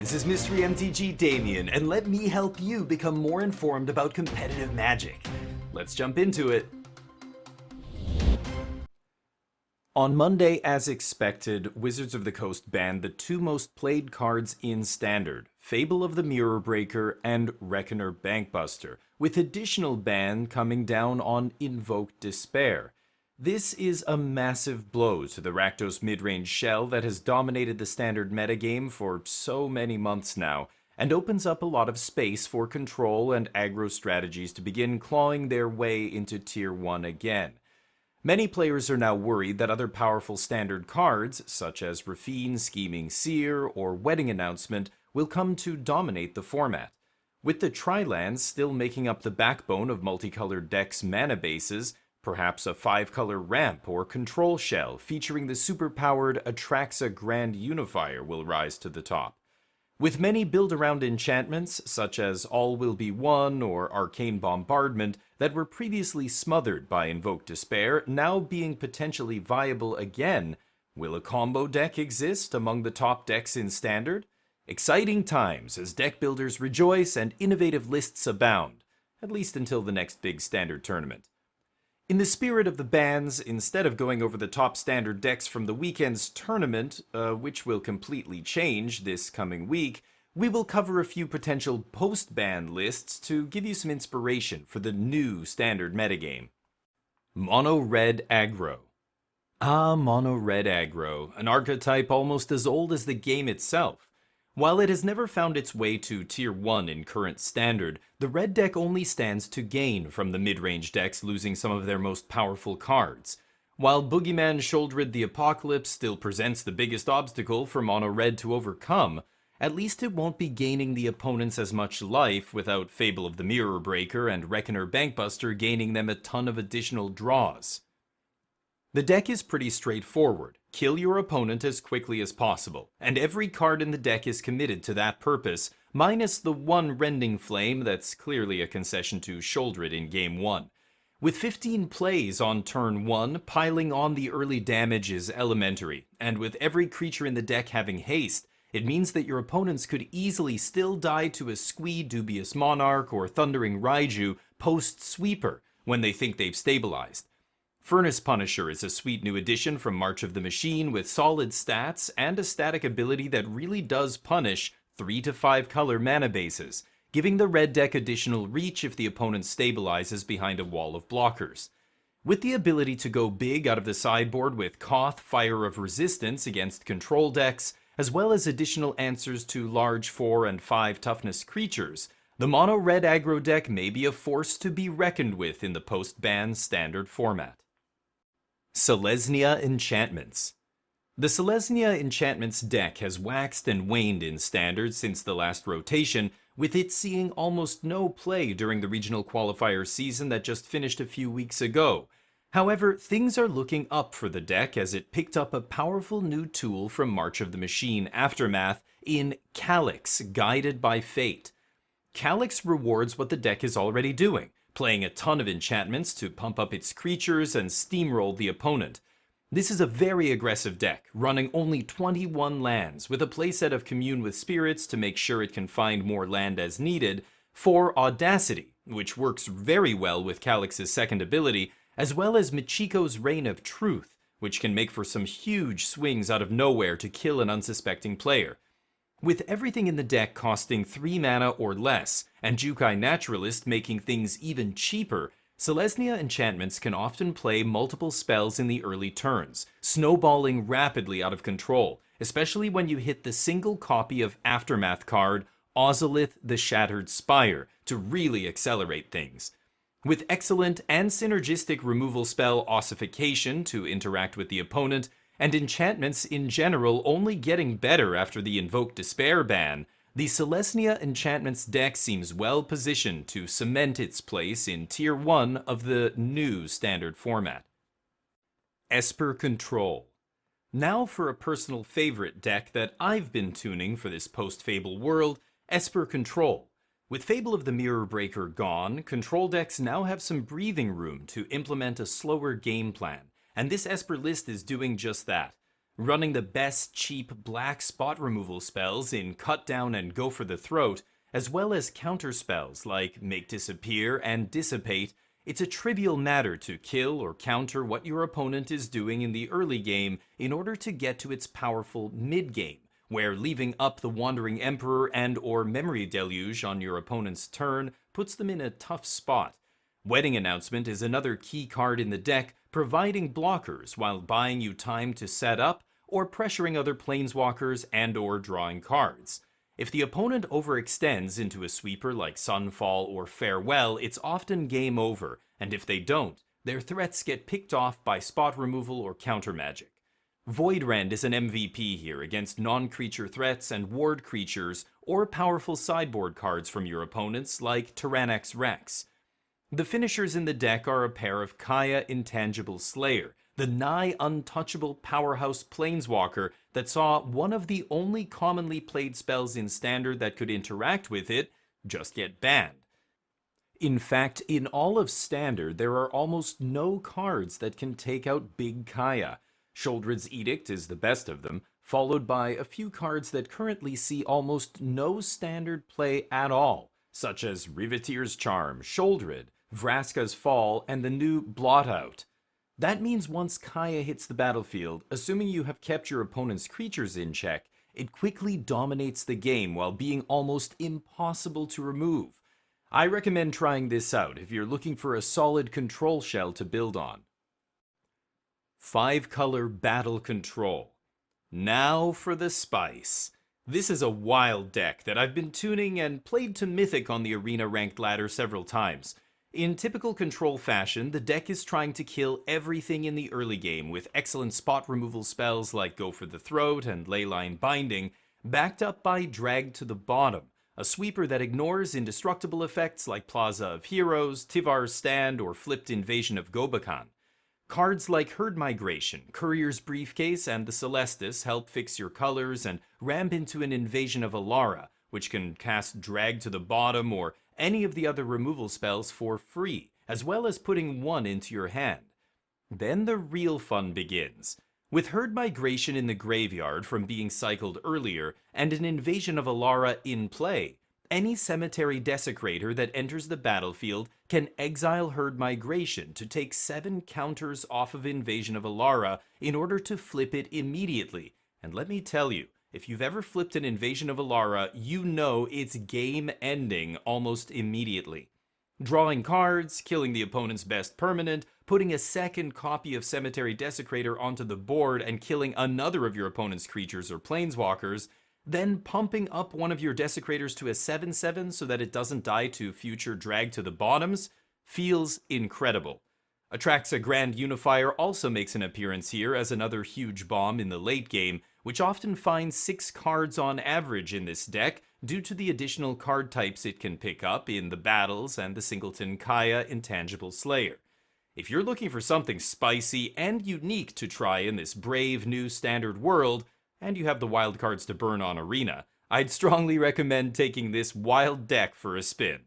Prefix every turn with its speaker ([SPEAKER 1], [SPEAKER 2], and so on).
[SPEAKER 1] This is Mystery MTG Damien, and let me help you become more informed about competitive Magic. Let's jump into it. On Monday, as expected, Wizards of the Coast banned the two most played cards in Standard, Fable of the Mirror Breaker and Reckoner Bankbuster, with additional ban coming down on Invoke Despair. This is a massive blow to the Rakdos mid-range shell that has dominated the Standard metagame for so many months now, and opens up a lot of space for control and aggro strategies to begin clawing their way into Tier 1 again. Many players are now worried that other powerful Standard cards, such as Raffine, Scheming Seer, or Wedding Announcement, will come to dominate the format. With the Tri-lands still making up the backbone of multicolored decks' mana bases, perhaps a 5-color ramp or control shell featuring the superpowered Atraxa Grand Unifier will rise to the top. With many build-around enchantments, such as All Will Be One or Arcane Bombardment, that were previously smothered by Invoke Despair, now being potentially viable again, will a combo deck exist among the top decks in Standard? Exciting times as deck builders rejoice and innovative lists abound, at least until the next big Standard tournament. In the spirit of the bans, instead of going over the top Standard decks from the weekend's tournament, which will completely change this coming week, we will cover a few potential post-ban lists to give you some inspiration for the new Standard metagame. Mono Red Aggro. Mono Red Aggro, an archetype almost as old as the game itself. While it has never found its way to Tier 1 in current Standard, the red deck only stands to gain from the mid-range decks losing some of their most powerful cards. While Boogeyman Shouldered the Apocalypse still presents the biggest obstacle for Mono Red to overcome, at least it won't be gaining the opponents as much life without Fable of the Mirror Breaker and Reckoner Bankbuster gaining them a ton of additional draws. The deck is pretty straightforward. Kill your opponent as quickly as possible, and every card in the deck is committed to that purpose, minus the one Rending Flame that's clearly a concession to Shoulder It in Game 1. With 15 plays on turn 1, piling on the early damage is elementary, and with every creature in the deck having haste, it means that your opponents could easily still die to a Squee Dubious Monarch or Thundering Raiju post-sweeper when they think they've stabilized. Furnace Punisher is a sweet new addition from March of the Machine with solid stats and a static ability that really does punish 3 to 5 color mana bases, giving the red deck additional reach if the opponent stabilizes behind a wall of blockers. With the ability to go big out of the sideboard with Koth, Fire of Resistance against control decks, as well as additional answers to large 4 and 5 toughness creatures, the Mono Red Aggro deck may be a force to be reckoned with in the post-ban Standard format. Selesnya Enchantments. The Selesnya Enchantments deck has waxed and waned in Standard since the last rotation, with it seeing almost no play during the regional qualifier season that just finished a few weeks ago. However, things are looking up for the deck as it picked up a powerful new tool from March of the Machine Aftermath in Calyx, Guided by Fate. Calyx rewards what the deck is already doing, playing a ton of enchantments to pump up its creatures and steamroll the opponent. This is a very aggressive deck, running only 21 lands, with a playset of Commune with Spirits to make sure it can find more land as needed, 4 Audacity, which works very well with Calyx's second ability, as well as Michiko's Reign of Truth, which can make for some huge swings out of nowhere to kill an unsuspecting player. With everything in the deck costing 3 mana or less, and Jukai Naturalist making things even cheaper, Selesnya Enchantments can often play multiple spells in the early turns, snowballing rapidly out of control, especially when you hit the single copy of Aftermath card, Ozolith the Shattered Spire, to really accelerate things. With excellent and synergistic removal spell Ossification to interact with the opponent, and enchantments in general only getting better after the Invoke Despair ban, the Selesnya Enchantments deck seems well positioned to cement its place in Tier 1 of the new Standard format. ESPER Control. Now for a personal favorite deck that I've been tuning for this post-Fable world, ESPER Control. With Fable of the Mirror Breaker gone, control decks now have some breathing room to implement a slower game plan, and this ESPER list is doing just that. Running the best cheap black spot removal spells in Cut Down and Go for the Throat, as well as counter spells like Make Disappear and Dissipate, it's a trivial matter to kill or counter what your opponent is doing in the early game in order to get to its powerful mid-game, where leaving up the Wandering Emperor and or Memory Deluge on your opponent's turn puts them in a tough spot. Wedding Announcement is another key card in the deck, providing blockers while buying you time to set up or pressuring other planeswalkers and or drawing cards. If the opponent overextends into a sweeper like Sunfall or Farewell, it's often game over, and if they don't, their threats get picked off by spot removal or counter magic. Voidrend is an MVP here against non-creature threats and ward creatures or powerful sideboard cards from your opponents like Tyrannex Rex. The finishers in the deck are a pair of Kaya Intangible Slayer, the nigh untouchable powerhouse planeswalker that saw one of the only commonly played spells in Standard that could interact with it just get banned. In fact, in all of Standard, there are almost no cards that can take out Big Kaya. Sheoldred's Edict is the best of them, followed by a few cards that currently see almost no Standard play at all, such as Riveteer's Charm, Sheoldred, Vraska's Fall, and the new Blotout. That means once Kaya hits the battlefield, assuming you have kept your opponent's creatures in check, it quickly dominates the game while being almost impossible to remove. I recommend trying this out if you're looking for a solid control shell to build on. 5-color Battle Control. Now for the spice. This is a wild deck that I've been tuning and played to Mythic on the arena ranked ladder several times. In typical control fashion, the deck is trying to kill everything in the early game with excellent spot removal spells like Go for the Throat and Leyline Binding, backed up by Drag to the Bottom, a sweeper that ignores indestructible effects like Plaza of Heroes, Tivar's Stand, or Flipped Invasion of Gobakhan. Cards like Herd Migration, Courier's Briefcase, and the Celestis help fix your colors and ramp into an Invasion of Alara, which can cast Drag to the Bottom or any of the other removal spells for free, as well as putting one into your hand. Then the real fun begins. With Herd Migration in the graveyard from being cycled earlier, and an Invasion of Alara in play, any Cemetery Desecrator that enters the battlefield can exile Herd Migration to take 7 counters off of Invasion of Alara in order to flip it immediately. And let me tell you, if you've ever flipped an Invasion of Alara, you know it's game ending almost immediately. Drawing cards, killing the opponent's best permanent, putting a second copy of Cemetery Desecrator onto the board and killing another of your opponent's creatures or planeswalkers, then pumping up one of your Desecrators to a 7/7 so that it doesn't die to future Drag to the Bottoms, feels incredible. Atraxa Grand Unifier also makes an appearance here as another huge bomb in the late game, which often finds 6 cards on average in this deck due to the additional card types it can pick up in the battles and the singleton Kaya Intangible Slayer. If you're looking for something spicy and unique to try in this brave new Standard world, and you have the wild cards to burn on Arena, I'd strongly recommend taking this wild deck for a spin.